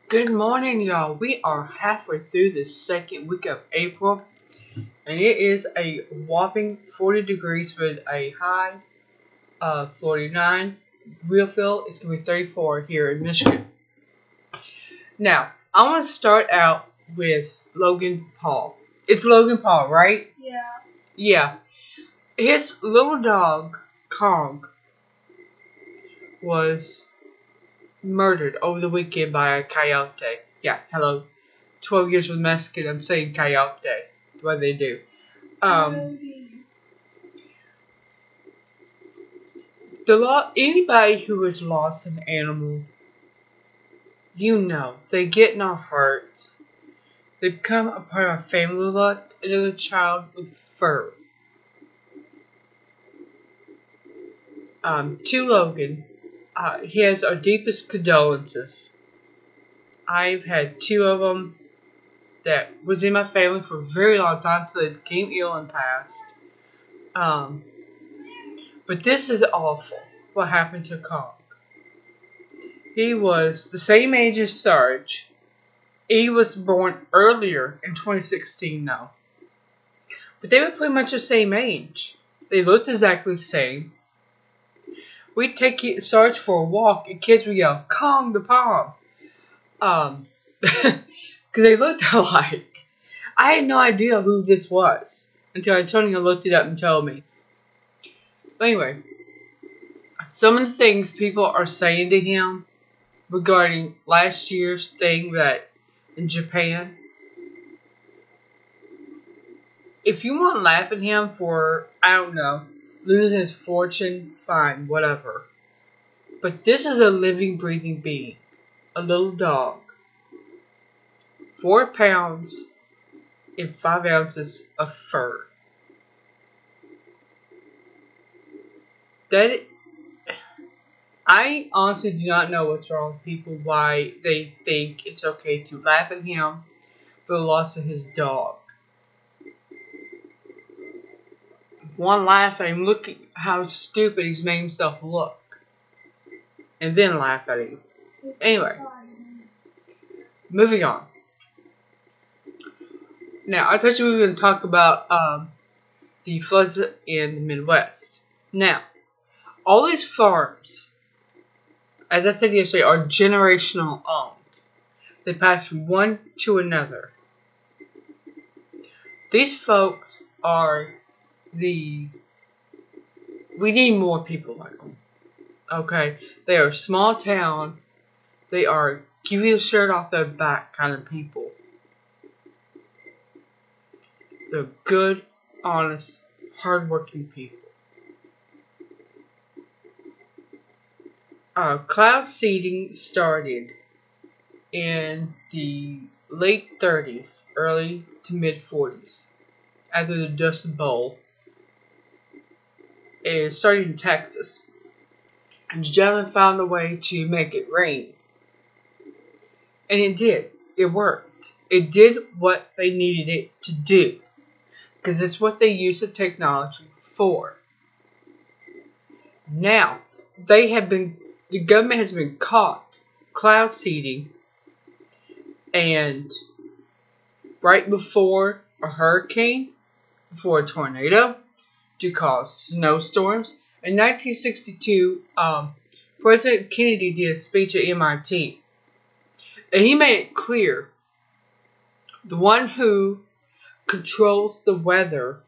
Good morning, y'all. We are halfway through the second week of April, and it is a whopping 40 degrees with a high of 49. Real feel it's going to be 34 here in Michigan. Now, I want to start out with Logan Paul. It's Logan Paul, right? Yeah. Yeah. His little dog, Kong, was murdered over the weekend by a coyote. Yeah, hello. 12 years with Mexican, I'm saying coyote. What they do. Anybody who has lost an animal, they get in our hearts. They become a part of our family like another child with fur. To Logan, he has our deepest condolences. I've had two of them that was in my family for a very long time till they became ill and passed. But this is awful, what happened to Kong. He was the same age as Sarge. He was born earlier in 2016 now. But they were pretty much the same age. They looked exactly the same. We'd take Sarge for a walk and kids would yell, Kong the Palm. Because they looked alike. I had no idea who this was until Antonio looked it up and told me. But anyway, some of the things people are saying to him regarding last year's thing that in Japan. If you want to laugh at him for, I don't know, losing his fortune, fine, whatever. But this is a living, breathing being. A little dog. 4 pounds and 5 ounces of fur. I honestly do not know what's wrong with people, why they think it's okay to laugh at him for the loss of his dog. One laugh at him, look at how stupid he's made himself look. And then laugh at him. Anyway, moving on. Now, I thought we were going to talk about the floods in the Midwest. Now, all these farms, as I said yesterday, are generational owned. They pass from one to another. These folks are we need more people like them. Okay? They are small town. They are give you the shirt off their back kind of people. They're good, honest, hardworking people. Cloud seeding started in the late 30s, early to mid 40s, after the Dust Bowl. It started in Texas. And the gentleman found a way to make it rain. And it did. It worked. It did what they needed it to do. Because it's what they use the technology for. Now, the government has been caught cloud seeding, and right before a hurricane, before a tornado, to cause snowstorms. In 1962, President Kennedy did a speech at MIT, and he made it clear the one who controls the weather,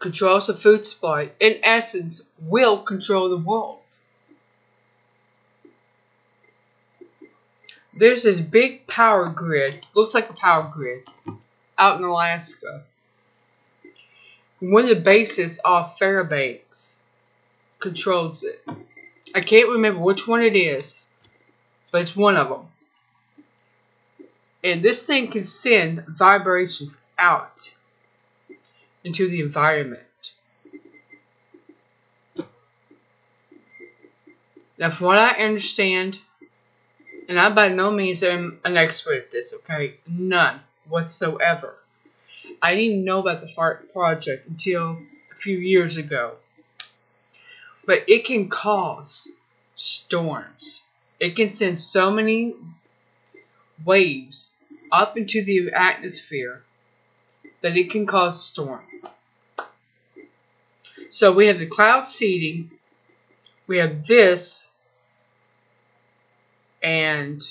controls the food supply, in essence, will control the world. There's this big power grid, looks like a power grid, out in Alaska. One of the bases off Fairbanks controls it. I can't remember which one it is, but it's one of them. And this thing can send vibrations out into the environment. Now, from what I understand, and I by no means am an expert at this, okay? None whatsoever. I didn't know about the HEART project until a few years ago. But it can cause storms. It can send so many waves up into the atmosphere that it can cause a storm. So we have the cloud seeding, we have this, and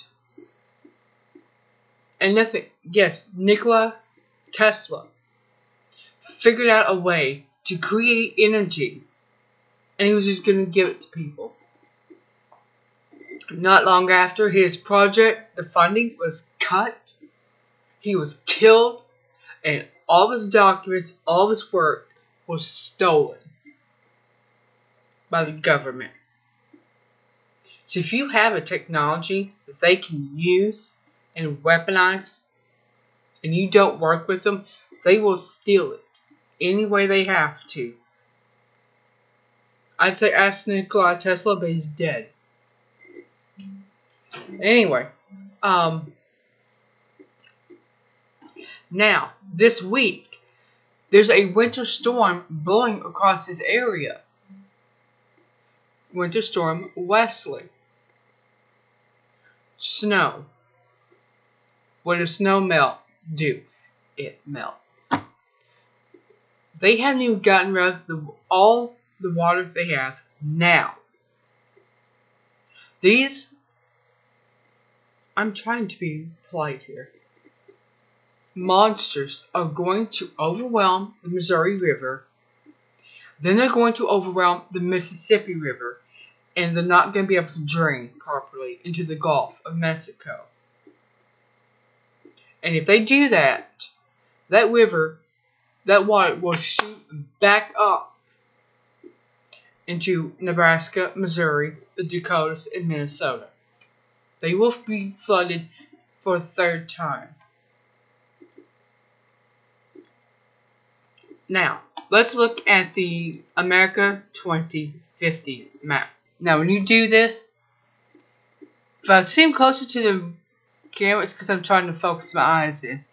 nothing. Yes, Nikola Tesla figured out a way to create energy, and he was just going to give it to people. Not long after his project, the funding was cut, he was killed, and all his documents, all his work was stolen by the government. So if you have a technology that they can use and weaponize, and you don't work with them, they will steal it any way they have to. I'd say ask Nikola Tesla, but he's dead. Anyway, now, this week, there's a winter storm blowing across this area. Winter storm Wesley. Snow. What does snow melt do? It melts. They haven't even gotten rid of all the water they have now. I'm trying to be polite here. Monsters are going to overwhelm the Missouri River. Then they're going to overwhelm the Mississippi River. And they're not going to be able to drain properly into the Gulf of Mexico. And if they do that, that river, that water will shoot back up into Nebraska, Missouri, the Dakotas, and Minnesota. They will be flooded for a third time. Now, let's look at the America 2050 map. Now, when you do this, if I seem closer to the camera, it's because I'm trying to focus my eyes in.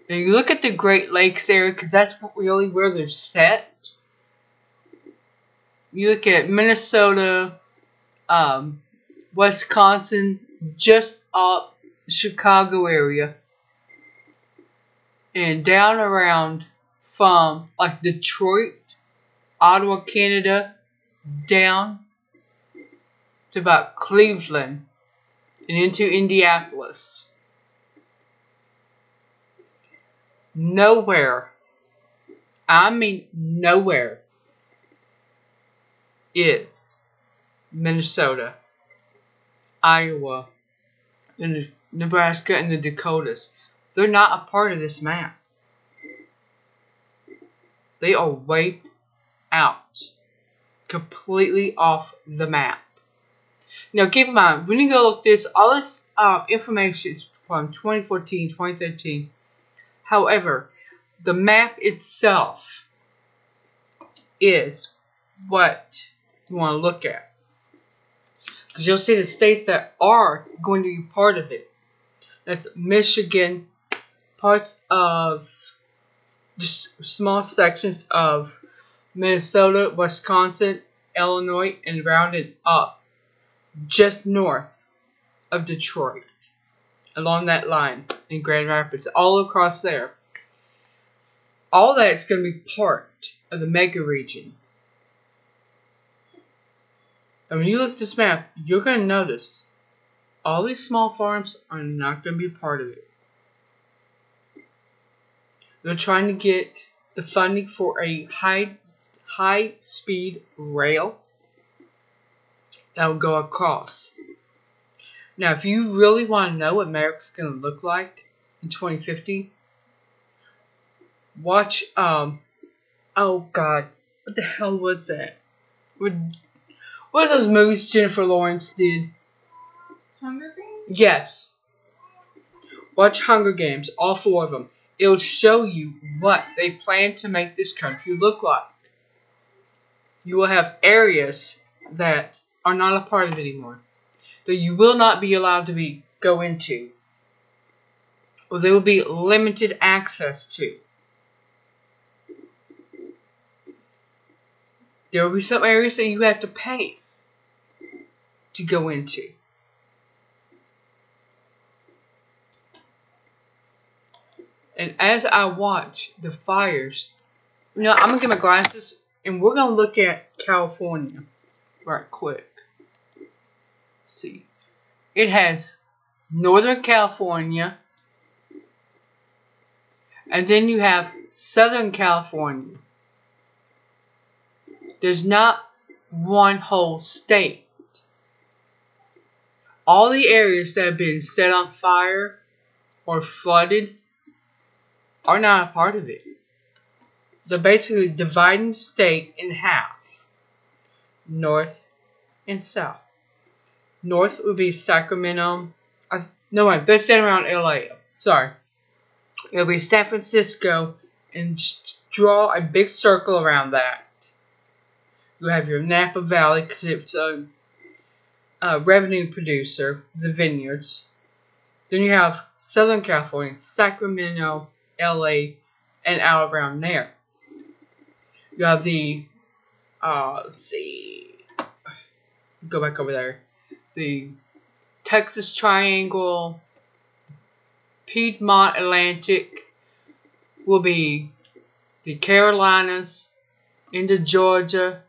Now, you look at the Great Lakes area, because that's really where they're set. You look at Minnesota, Wisconsin, just up the Chicago area, and down around from like Detroit, Ottawa, Canada, down to about Cleveland and into Indianapolis. Nowhere, I mean nowhere, is Minnesota, Iowa, and Nebraska, and the Dakotas. They're not a part of this map. They are wiped out. Completely off the map. Now keep in mind, when you go look this, all this information is from 2014, 2013. However, the map itself is what you want to look at. Because you'll see the states that are going to be part of it. That's Michigan, parts of just small sections of Minnesota, Wisconsin, Illinois, and rounded up just north of Detroit. Along that line in Grand Rapids, all across there. All that's going to be part of the mega region. And when you look at this map, you're going to notice all these small farms are not going to be part of it. They're trying to get the funding for a high-speed rail that will go across. Now, if you really want to know what America's going to look like in 2050, watch, oh God, what the hell was that? What was those movies Jennifer Lawrence did? Hunger Games? Yes. Watch Hunger Games, all 4 of them. It'll show you what they plan to make this country look like. You will have areas that are not a part of it anymore, that you will not be allowed to go into, or there will be limited access to. There will be some areas that you have to pay to go into. And as I watch the fires, I'm going to get my glasses and we're going to look at California right quick. Let's see. It has Northern California. And then you have Southern California. There's not one whole state. All the areas that have been set on fire or flooded are not a part of it. They're basically dividing the state in half. North and South. North would be Sacramento. No, they're staying around LA. Sorry. It'll be San Francisco and draw a big circle around that. You have your Napa Valley because it's a revenue producer, the vineyards. Then you have Southern California, Sacramento, LA, and out around there. You have the, let's see, go back over there. The Texas Triangle, Piedmont Atlantic will be the Carolinas, into Georgia,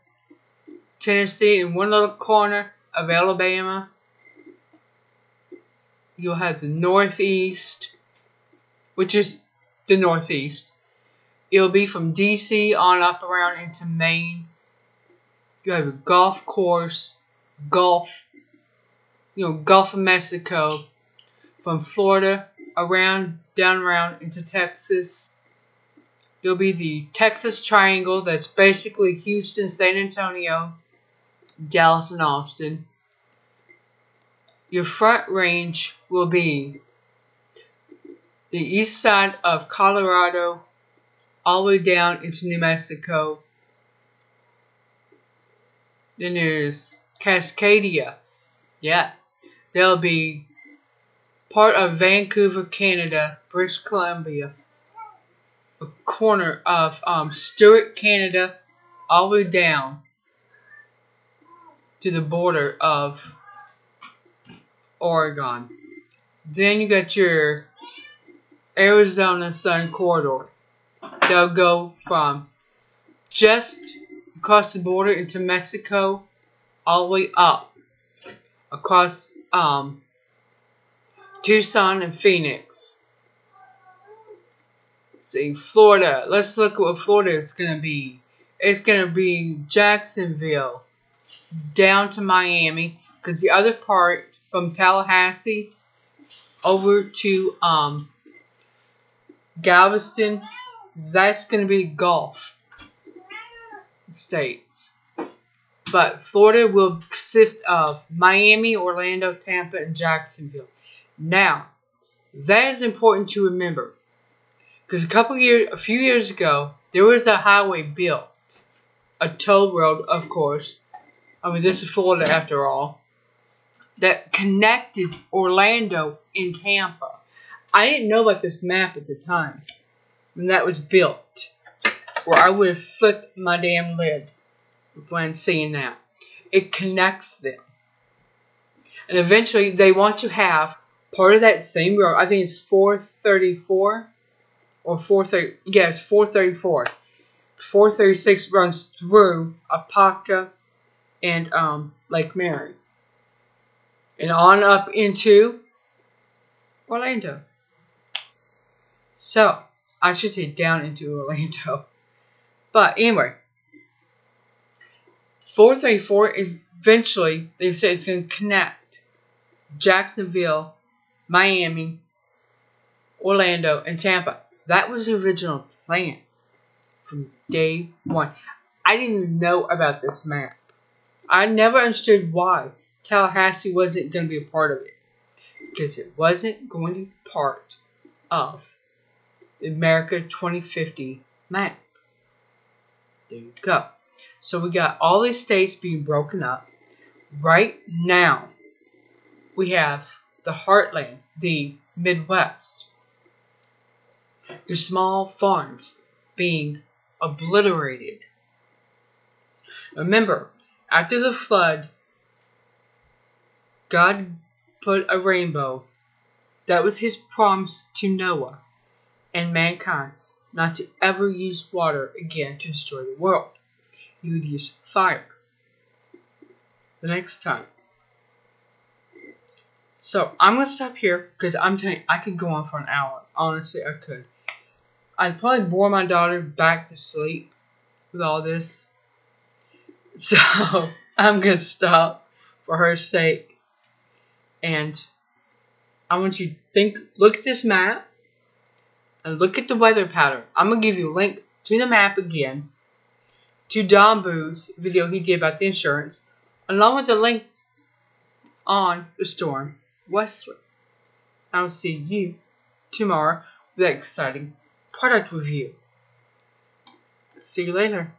Tennessee, in one little corner of Alabama. You'll have the Northeast, which is the Northeast. It'll be from DC on up around into Maine. You have a golf course, Gulf of Mexico, from Florida around, down around into Texas. There'll be the Texas Triangle, that's basically Houston, San Antonio, Dallas, and Austin. Your front range will be the east side of Colorado, all the way down into New Mexico. Then there's Cascadia. Yes, they'll be part of Vancouver, Canada, British Columbia, a corner of Stewart, Canada, all the way down to the border of Oregon. Then you got your Arizona Sun Corridor. They'll go from just across the border into Mexico, all the way up across Tucson and Phoenix. Let's see, Florida. Let's look at what Florida is going to be. It's going to be Jacksonville down to Miami, because the other part from Tallahassee over to Galveston, that's going to be Gulf states. But Florida will consist of Miami, Orlando, Tampa, and Jacksonville. Now, that is important to remember, because a few years ago, there was a highway built, a toll road, of course. I mean, this is Florida after all, that connected Orlando and Tampa. I didn't know about this map at the time when that was built, or I would have flipped my damn lid when seeing that. It connects them. And eventually they want to have part of that same road. I think it's 434 or 430. Yes, 434. 436 runs through Apopka and Lake Mary, and on up into Orlando. So I should say down into Orlando. But anyway, 434 is eventually, they say it's going to connect Jacksonville, Miami, Orlando, and Tampa. That was the original plan from day one. I didn't even know about this map. I never understood why Tallahassee wasn't going to be a part of it. It's because it wasn't going to be part of the America 2050 map. There you go. So we got all these states being broken up. Right now, we have the heartland, the Midwest. Your small farms being obliterated. Remember, after the flood, God put a rainbow. That was his promise to Noah. and mankind not to ever use water again to destroy the world. You would use fire the next time. So I'm gonna stop here because I'm telling you, I could go on for an hour. Honestly, I could. I'd probably bore my daughter back to sleep with all this. So I'm gonna stop for her sake. And I want you to look at this map and look at the weather pattern. I'm gonna give you a link to the map again, to Don Booth's video he did about the insurance, along with a link on the storm Wesley. I'll see you tomorrow with an exciting product review. See you later.